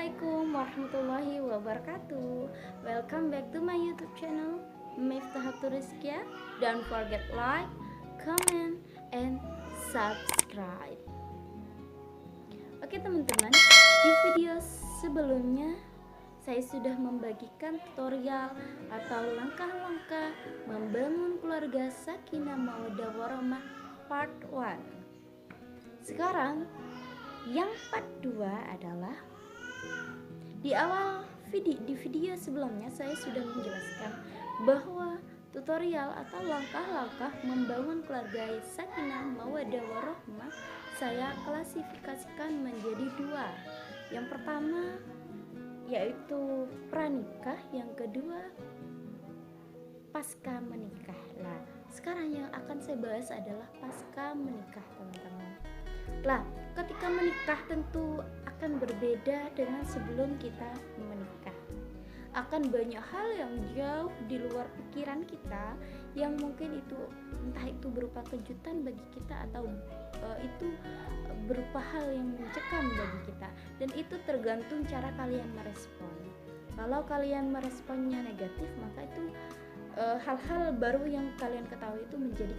Assalamualaikum warahmatullahi wabarakatuh. Welcome back to my YouTube channel Miftahatul Rizkia. Don't forget like, comment, and subscribe. Oke teman-teman, di video sebelumnya saya sudah membagikan tutorial atau langkah-langkah membangun keluarga sakinah mawaddah warahmah part 1. Sekarang yang part 2 adalah di awal video sebelumnya saya sudah menjelaskan bahwa tutorial atau langkah-langkah membangun keluarga sakinah mawaddah warahmah saya klasifikasikan menjadi 2. Yang pertama yaitu pranikah, yang kedua pasca menikah. Nah, sekarang yang akan saya bahas adalah pasca menikah, teman-teman. Lah, ketika menikah tentu akan berbeda dengan sebelum kita menikah. Akan banyak hal yang jauh di luar pikiran kita yang mungkin itu entah itu berupa kejutan bagi kita atau itu berupa hal yang mencekam bagi kita, dan itu tergantung cara kalian merespon. Kalau kalian meresponnya negatif, maka itu hal-hal baru yang kalian ketahui itu menjadi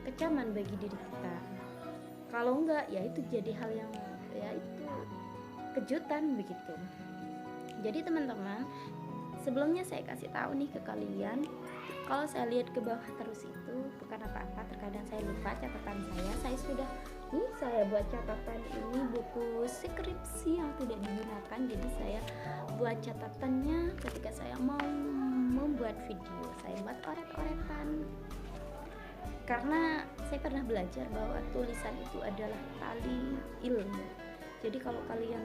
kecaman bagi diri kita. Kalau enggak, ya itu jadi hal yang itu kejutan begitu. Jadi teman-teman, sebelumnya saya kasih tahu nih ke kalian, kalau saya lihat ke bawah terus itu bukan apa-apa, terkadang saya lupa catatan saya buat catatan ini buku skripsi yang tidak digunakan, jadi saya buat catatannya ketika saya mau membuat video. Saya buat oret-oretan karena saya pernah belajar bahwa tulisan itu adalah tali ilmu. Jadi kalau kalian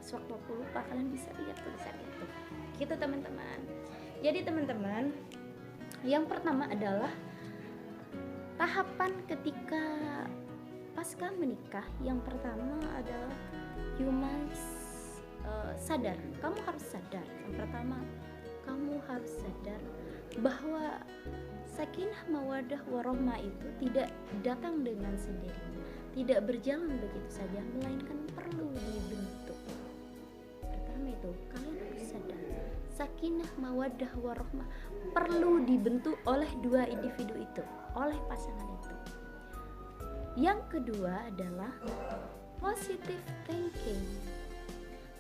sewaktu-waktu lupa, kalian bisa lihat tulisan itu gitu teman-teman. Jadi teman-teman, yang pertama adalah tahapan ketika pasca menikah. Yang pertama adalah you must sadar. Kamu harus sadar. Yang pertama, kamu harus sadar bahwa sakinah mawaddah warahmah itu tidak datang dengan sendirinya, tidak berjalan begitu saja, melainkan perlu dibentuk. Pertama itu, kalian harus sadar sakinah mawaddah warahmah perlu dibentuk oleh dua individu itu, oleh pasangan itu. Yang kedua adalah positive thinking.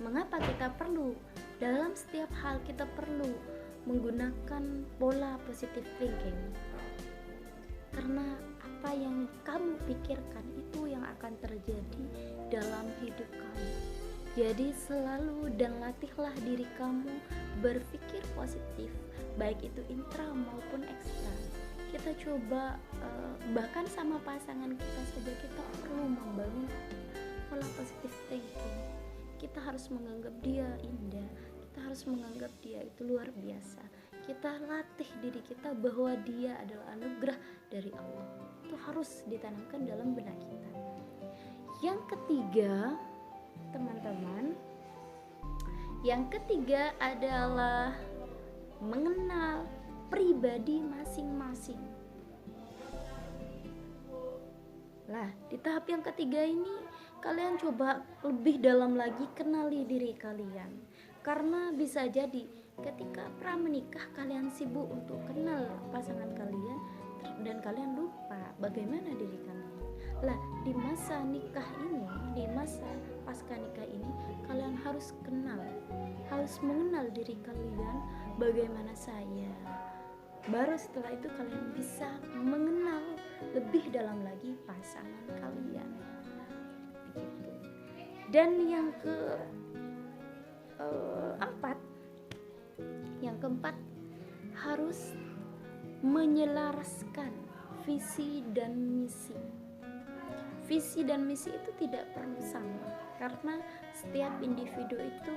Mengapa kita perlu dalam setiap hal kita perlu menggunakan pola positive thinking? Karena apa yang kamu pikirkan itu yang akan terjadi dalam hidup kamu. Jadi selalu dan latihlah diri kamu berpikir positif, baik itu intra maupun ekstra. Kita coba bahkan sama pasangan kita saja kita perlu membangun pola positive thinking. Kita harus menganggap dia indah, kita harus menganggap dia itu luar biasa. Kita latih diri kita bahwa dia adalah anugerah dari Allah. Itu harus ditanamkan dalam benak kita. Yang ketiga, teman-teman, yang ketiga adalah mengenal pribadi masing-masing. Lah, di tahap yang ketiga ini kalian coba lebih dalam lagi kenali diri kalian. Karena bisa jadi ketika pra menikah kalian sibuk untuk kenal pasangan kalian dan kalian lupa bagaimana diri kalian. Lah, di masa nikah ini, di masa pasca nikah ini, kalian harus mengenal diri kalian, bagaimana saya. Baru setelah itu kalian bisa mengenal lebih dalam lagi pasangan kalian. Begitu. Dan yang keempat harus menyelaraskan visi dan misi. Visi dan misi itu tidak perlu sama, karena setiap individu itu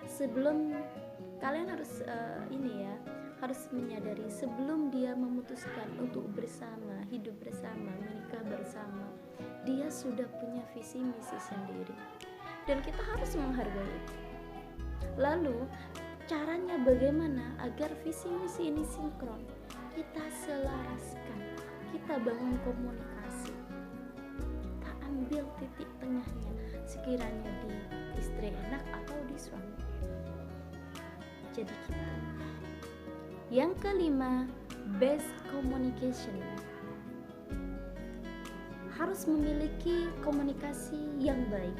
sebelum kalian harus harus menyadari sebelum dia memutuskan untuk bersama, hidup bersama, menikah bersama, dia sudah punya visi misi sendiri dan kita harus menghargai itu. Lalu caranya bagaimana agar visi misi ini sinkron? Kita selaraskan, kita bangun komunikasi, kita ambil titik tengahnya, sekiranya di istri enak atau di suami. Jadi kita. Yang kelima, best communication. Harus memiliki komunikasi yang baik.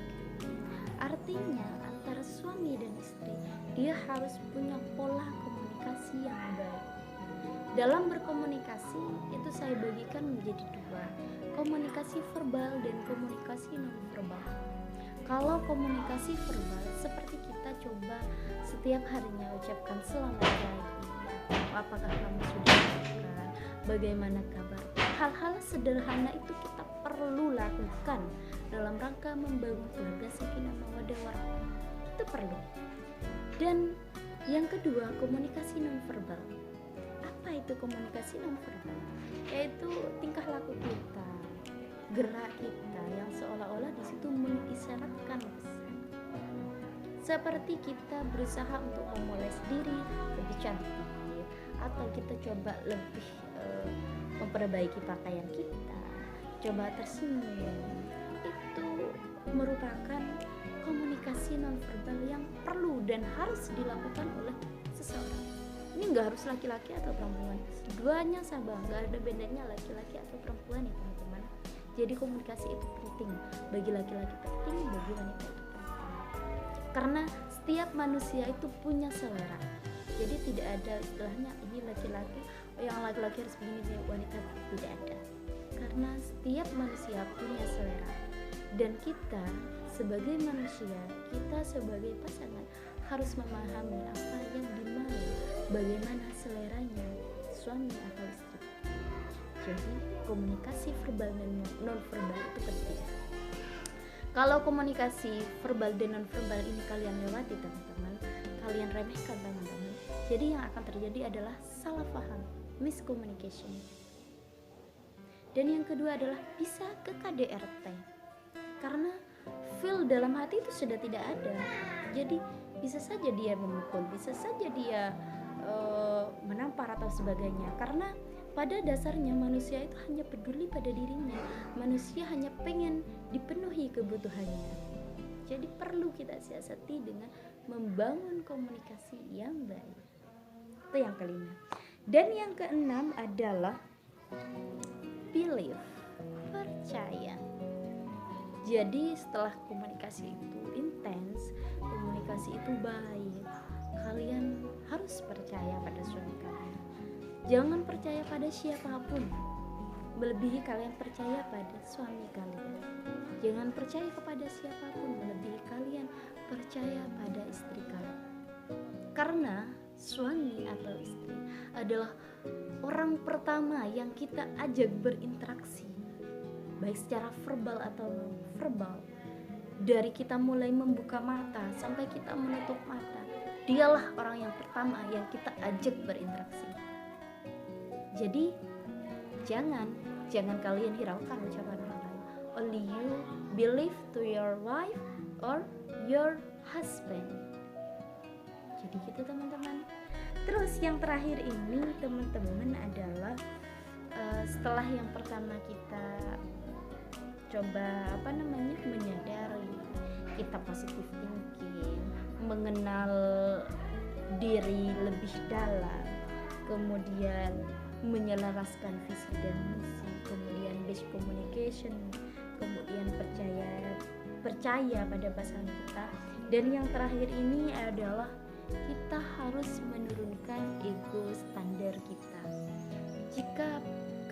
Artinya antara suami dan istri, dia harus punya pola komunikasi yang baik. Dalam berkomunikasi itu saya bagikan menjadi dua, komunikasi verbal dan komunikasi non verbal. Kalau komunikasi verbal seperti kita coba setiap harinya ucapkan selamat pagi, apakah kamu sudah makan, bagaimana kabar. Hal-hal sederhana itu kita perlu lakukan dalam rangka membangun keluarga sakinah mawaddah warahmah. Itu perlu. Dan yang kedua, komunikasi non verbal. Apa itu komunikasi non verbal? Yaitu tingkah laku kita, gerak kita yang seolah-olah di situ mengisyaratkan pesan. Seperti kita berusaha untuk memoles diri lebih cantik, atau kita coba lebih memperbaiki pakaian kita, coba tersenyum. Itu merupakan komunikasi nonverbal yang perlu dan harus dilakukan oleh seseorang. Ini nggak harus laki-laki atau perempuan, keduanya sama, nggak ada bedanya laki-laki atau perempuan ya teman-teman. Jadi komunikasi itu penting, bagi laki-laki penting, bagi wanita itu penting. Karena setiap manusia itu punya selera. Jadi tidak ada istilahnya ini laki-laki, yang laki-laki harus begini, wanita tidak ada. Karena setiap manusia punya selera. Dan kita sebagai manusia, kita sebagai pasangan harus memahami apa yang dimau, bagaimana seleranya suami atau istri. Jadi komunikasi verbal dan non verbal itu penting. Kalau komunikasi verbal dan non verbal ini kalian lewati teman-teman, kalian remehkan teman-teman, jadi yang akan terjadi adalah salah paham, miscommunication. Dan yang kedua adalah bisa ke KDRT, karena feel dalam hati itu sudah tidak ada. Jadi bisa saja dia memukul, bisa saja dia menampar atau sebagainya. Karena pada dasarnya manusia itu hanya peduli pada dirinya. Manusia hanya pengen dipenuhi kebutuhannya. Jadi perlu kita siasati dengan membangun komunikasi yang baik. Itu yang kelima. Dan yang keenam adalah believe, percaya. Jadi setelah komunikasi itu intens, komunikasi itu baik, kalian harus percaya pada suami kalian. Jangan percaya pada siapapun, melebihi kalian percaya pada suami kalian. Jangan percaya kepada siapapun, melebihi kalian percaya pada istri kalian. Karena suami atau istri adalah orang pertama yang kita ajak berinteraksi, baik secara verbal atau non verbal. Dari kita mulai membuka mata sampai kita menutup mata, dialah orang yang pertama yang kita ajak berinteraksi. Jadi jangan kalian hiraukan ucapan orang lain. Only you believe to your wife or your husband. Jadi gitu teman-teman. Terus yang terakhir ini teman-teman adalah setelah yang pertama kita coba menyadari, kita positive thinking, mengenal diri lebih dalam, kemudian menyelaraskan visi dan misi, kemudian base communication, kemudian percaya pada pasangan kita, dan yang terakhir ini adalah kita harus menurunkan ego standar kita.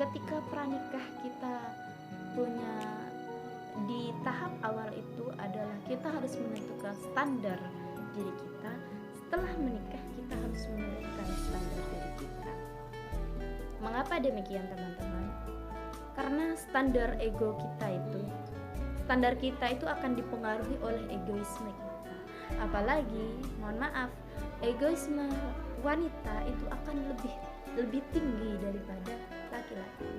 Ketika pranikah kita punya di tahap awal itu adalah kita harus menentukan standar diri kita. Setelah menikah kita harus menentukan standar diri kita. Mengapa demikian teman-teman? Karena standar kita itu akan dipengaruhi oleh egoisme kita. Apalagi, mohon maaf, egoisme wanita itu akan lebih tinggi daripada laki-laki.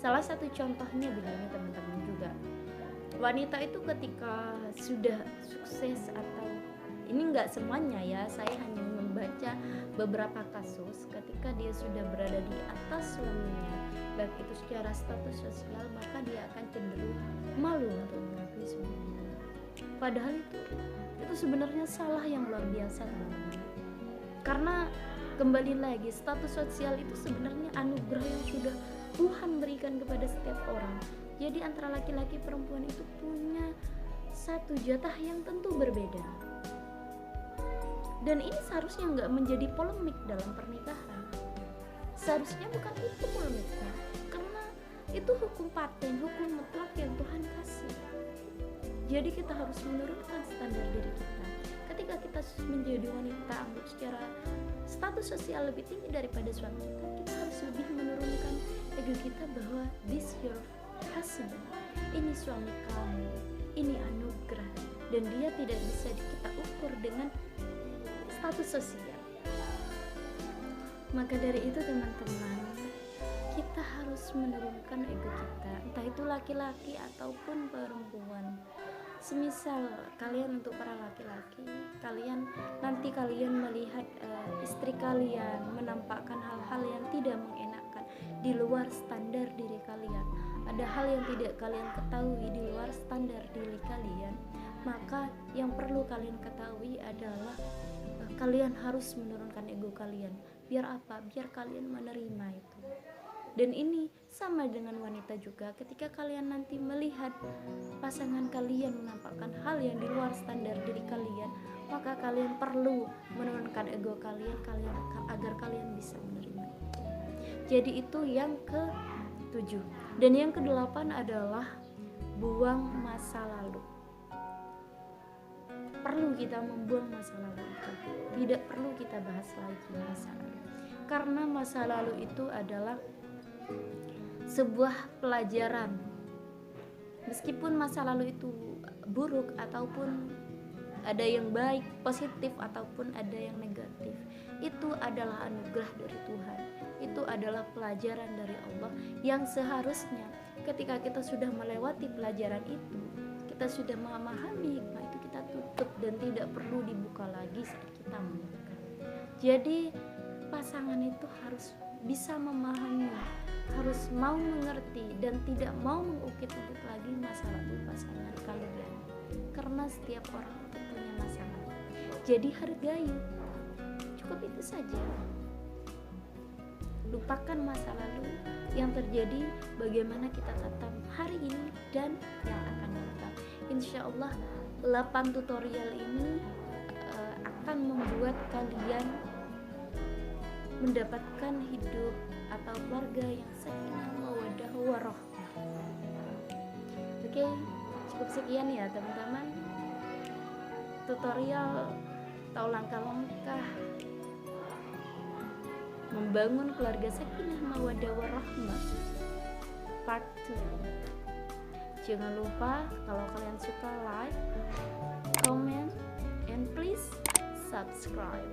Salah satu contohnya begini teman-teman juga, wanita itu ketika sudah sukses, atau ini enggak semuanya ya, saya hanya membaca beberapa kasus ketika dia sudah berada di atas suaminya, baik itu secara status sosial, maka dia akan cenderung malu untuk mengakui suaminya. Padahal itu sebenarnya salah yang luar biasa, teman-teman. Karena kembali lagi, status sosial itu sebenarnya anugerah yang sudah Tuhan berikan kepada setiap orang. Jadi antara laki-laki perempuan itu punya satu jatah yang tentu berbeda. Dan ini seharusnya nggak menjadi polemik dalam pernikahan. Seharusnya bukan itu polemiknya, karena itu hukum paten, hukum mutlak yang Tuhan kasih. Jadi kita harus menurunkan standar diri kita. Ketika kita menjadi wanita, anggap secara status sosial lebih tinggi daripada suami kita harus lebih menurunkan ego kita bahwa this your husband, ini suami kamu, ini anugerah, dan dia tidak bisa kita ukur dengan status sosial. Maka dari itu teman-teman, kita harus menurunkan ego kita, entah itu laki-laki ataupun perempuan. Semisal kalian, untuk para laki-laki, nanti kalian melihat istri kalian menampakkan hal-hal yang tidak mengenakan di luar standar diri kalian, ada hal yang tidak kalian ketahui di luar standar diri kalian, maka yang perlu kalian ketahui adalah kalian harus menurunkan ego kalian. Biar apa? Biar kalian menerima itu. Dan ini sama dengan wanita juga, ketika kalian nanti melihat pasangan kalian menampakkan hal yang di luar standar diri kalian, maka kalian perlu menurunkan ego kalian agar kalian bisa menerima. Jadi itu yang ke-7. Dan yang ke-8 adalah buang masa lalu. Perlu kita membuang masa lalu itu. Tidak perlu kita bahas lagi masa lalu. Karena masa lalu itu adalah sebuah pelajaran. Meskipun masa lalu itu buruk ataupun ada yang baik, positif ataupun ada yang negatif, itu adalah anugerah dari Tuhan. Itu adalah pelajaran dari Allah yang seharusnya ketika kita sudah melewati pelajaran itu, kita sudah memahami hikmah itu, kita tutup dan tidak perlu dibuka lagi saat kita menikah. Jadi pasangan itu harus bisa memahami, harus mau mengerti dan tidak mau mengungkit-ungkit lagi masa lalu pasangan kalian, karena setiap orang itu punya masa lalu. Jadi hargai, cukup itu saja. Lupakan masa lalu yang terjadi, bagaimana kita tatap hari ini dan yang akan datang. Insya Allah 8 tutorial ini akan membuat kalian mendapatkan hidup atau keluarga yang sakinah mawaddah warahmah. Oke, cukup sekian ya teman-teman, tutorial atau langkah-langkah membangun keluarga sakinah mawaddah warahmah part 2. Jangan lupa kalau kalian suka, like, comment, and please subscribe.